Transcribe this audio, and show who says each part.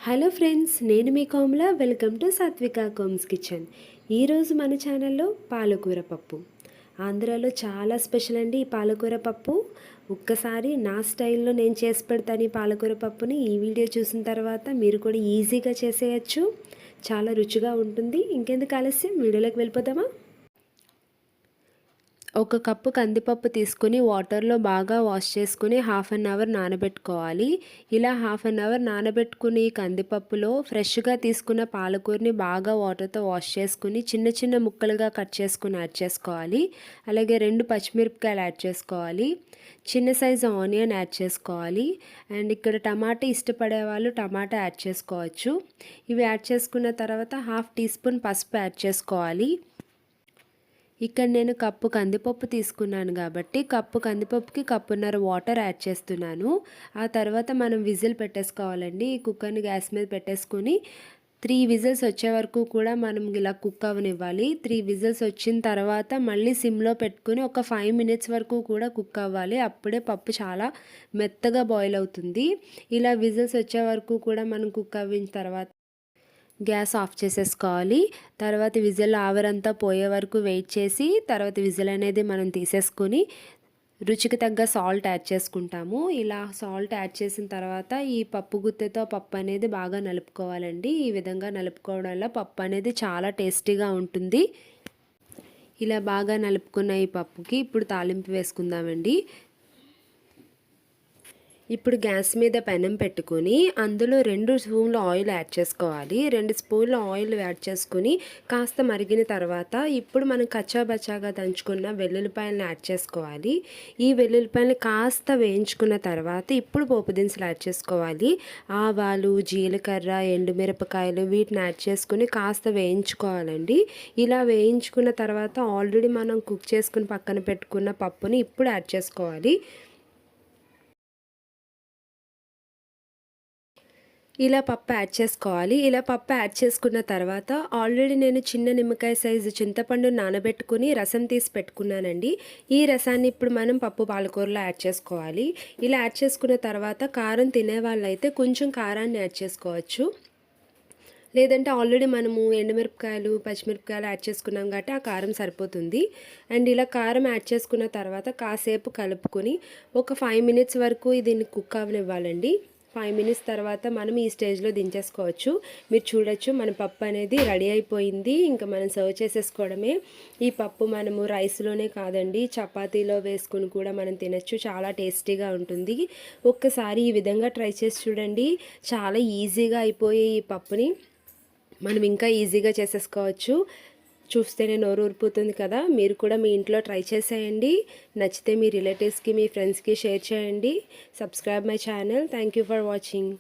Speaker 1: Hello friends, నేను మీ కోమల. Welcome to సాత్విక combs kitchen. ఈరోజు మన ఛానల్లో పాలకూర పప్పు. ఆంధ్రాలో చాలా స్పెషల్ అండి ఈ పాలకూర పప్పు. ఒక్కసారి నా స్టైల్లో నేను చేసి పెడతాను ఈ పాలకూర పప్పుని. ఈ వీడియో చూసిన తర్వాత మీరు కూడా ఈజీగా చేసేయచ్చు. చాలా రుచిగా ఉంటుంది. ఇంకెందుకు ఆలస్యం, వీడియోలోకి వెళ్ళిపోదామా? ఒక కప్పు కందిపప్పు తీసుకుని వాటర్లో బాగా వాష్ చేసుకుని హాఫ్ అన్ అవర్ నానబెట్టుకోవాలి. ఇలా హాఫ్ అన్ అవర్ నానబెట్టుకుని కందిపప్పులో ఫ్రెష్గా తీసుకున్న పాలకూరని బాగా వాటర్తో వాష్ చేసుకుని చిన్న చిన్న ముక్కలుగా కట్ చేసుకుని యాడ్ చేసుకోవాలి. అలాగే 2 పచ్చిమిరపకాయలు యాడ్ చేసుకోవాలి. చిన్న సైజు ఆనియన్ యాడ్ చేసుకోవాలి. అండ్ ఇక్కడ టమాటా ఇష్టపడే వాళ్ళు టమాటా యాడ్ చేసుకోవచ్చు. ఇవి యాడ్ చేసుకున్న తర్వాత హాఫ్ టీ స్పూన్ పసుపు యాడ్ చేసుకోవాలి. ఇక్కడ నేను కప్పు కందిపప్పు తీసుకున్నాను కాబట్టి కప్పు కందిపప్పుకి కప్పున్నర వాటర్ యాడ్ చేస్తున్నాను. ఆ తర్వాత మనం విజిల్ పెట్టేసుకోవాలండి. ఈ కుక్కర్ని గ్యాస్ మీద పెట్టేసుకొని 3 విజిల్స్ వచ్చే వరకు కూడా మనం ఇలా కుక్ అవ్వనివ్వాలి. 3 విజిల్స్ వచ్చిన తర్వాత మళ్ళీ సిమ్లో పెట్టుకుని ఒక 5 మినిట్స్ వరకు కూడా కుక్ అవ్వాలి. అప్పుడే పప్పు చాలా మెత్తగా బాయిల్ అవుతుంది. ఇలా విజిల్స్ వచ్చే వరకు కూడా మనం కుక్ అవ్విన తర్వాత గ్యాస్ ఆఫ్ చేసేసుకోవాలి. తర్వాత విజిల్ ఆవిరంతా పోయే వరకు వెయిట్ చేసి తర్వాత విజిల్ అనేది మనం తీసేసుకొని రుచికి తగ్గ సాల్ట్ యాడ్ చేసుకుంటాము. ఇలా సాల్ట్ యాడ్ చేసిన తర్వాత ఈ పప్పు గుత్తెతో పప్పు అనేది బాగా నలుపుకోవాలండి. ఈ విధంగా నలుపుకోవడం వల్ల పప్పు అనేది చాలా టేస్టీగా ఉంటుంది. ఇలా బాగా నలుపుకున్న ఈ పప్పుకి ఇప్పుడు తాలింపు వేసుకుందామండి. ఇప్పుడు గ్యాస్ మీద పెనం పెట్టుకొని అందులో 2 స్పూన్ల ఆయిల్ యాడ్ చేసుకోవాలి. 2 స్పూన్ల ఆయిల్ యాడ్ చేసుకుని కాస్త మరిగిన తర్వాత ఇప్పుడు మనం కచ్చాబచ్చాగా దంచుకున్న వెల్లుల్లిపాయలను యాడ్ చేసుకోవాలి. ఈ వెల్లుల్లిపాయలు కాస్త వేయించుకున్న తర్వాత ఇప్పుడు పోపు దినుసులు యాడ్ చేసుకోవాలి. ఆవాలు, జీలకర్ర, ఎండుమిరపకాయలు వీటిని యాడ్ చేసుకుని కాస్త వేయించుకోవాలండి. ఇలా వేయించుకున్న తర్వాత ఆల్రెడీ మనం కుక్ చేసుకుని పక్కన పెట్టుకున్న పప్పుని ఇప్పుడు యాడ్ చేసుకోవాలి. ఇలా పప్పు యాడ్ చేసుకోవాలి. ఇలా పప్పు యాడ్ చేసుకున్న తర్వాత ఆల్రెడీ నేను చిన్న నిమ్మకాయ సైజు చింతపండు నానబెట్టుకుని రసం తీసి పెట్టుకున్నానండి. ఈ రసాన్ని ఇప్పుడు మనం పప్పు పాలకూరలో యాడ్ చేసుకోవాలి. ఇలా యాడ్ చేసుకున్న తర్వాత కారం తినే వాళ్ళైతే కొంచెం కారాన్ని యాడ్ చేసుకోవచ్చు. లేదంటే ఆల్రెడీ మనము ఎండుమిరపకాయలు, పచ్చిమిరపకాయలు యాడ్ చేసుకున్నాం కాబట్టి ఆ కారం సరిపోతుంది. అండ్ ఇలా కారం యాడ్ చేసుకున్న తర్వాత కాసేపు కలుపుకొని ఒక 5 మినిట్స్ వరకు దీన్ని కుక్ అవ్వనివ్వాలండి. 5 మినిట్స్ తర్వాత మనం ఈ స్టేజ్లో దించేసుకోవచ్చు. మీరు చూడొచ్చు మన పప్పు అనేది రెడీ అయిపోయింది. ఇంకా మనం సర్వ్ చేసేసుకోవడమే. ఈ పప్పు మనము రైస్లోనే కాదండి, చపాతీలో వేసుకుని కూడా మనం తినచ్చు. చాలా టేస్టీగా ఉంటుంది. ఒక్కసారి ఈ విధంగా ట్రై చేసి చూడండి. చాలా ఈజీగా అయిపోయే ఈ పప్పుని మనం ఇంకా ఈజీగా చేసేసుకోవచ్చు. చూస్తేనే నోరు ఊరిపోతుంది కదా. మీరు కూడా మీ ఇంట్లో ట్రై చేసేయండి. నచ్చితే మీ రిలేటివ్స్కి, మీ ఫ్రెండ్స్కి షేర్ చేయండి. Subscribe my channel. Thank you for watching.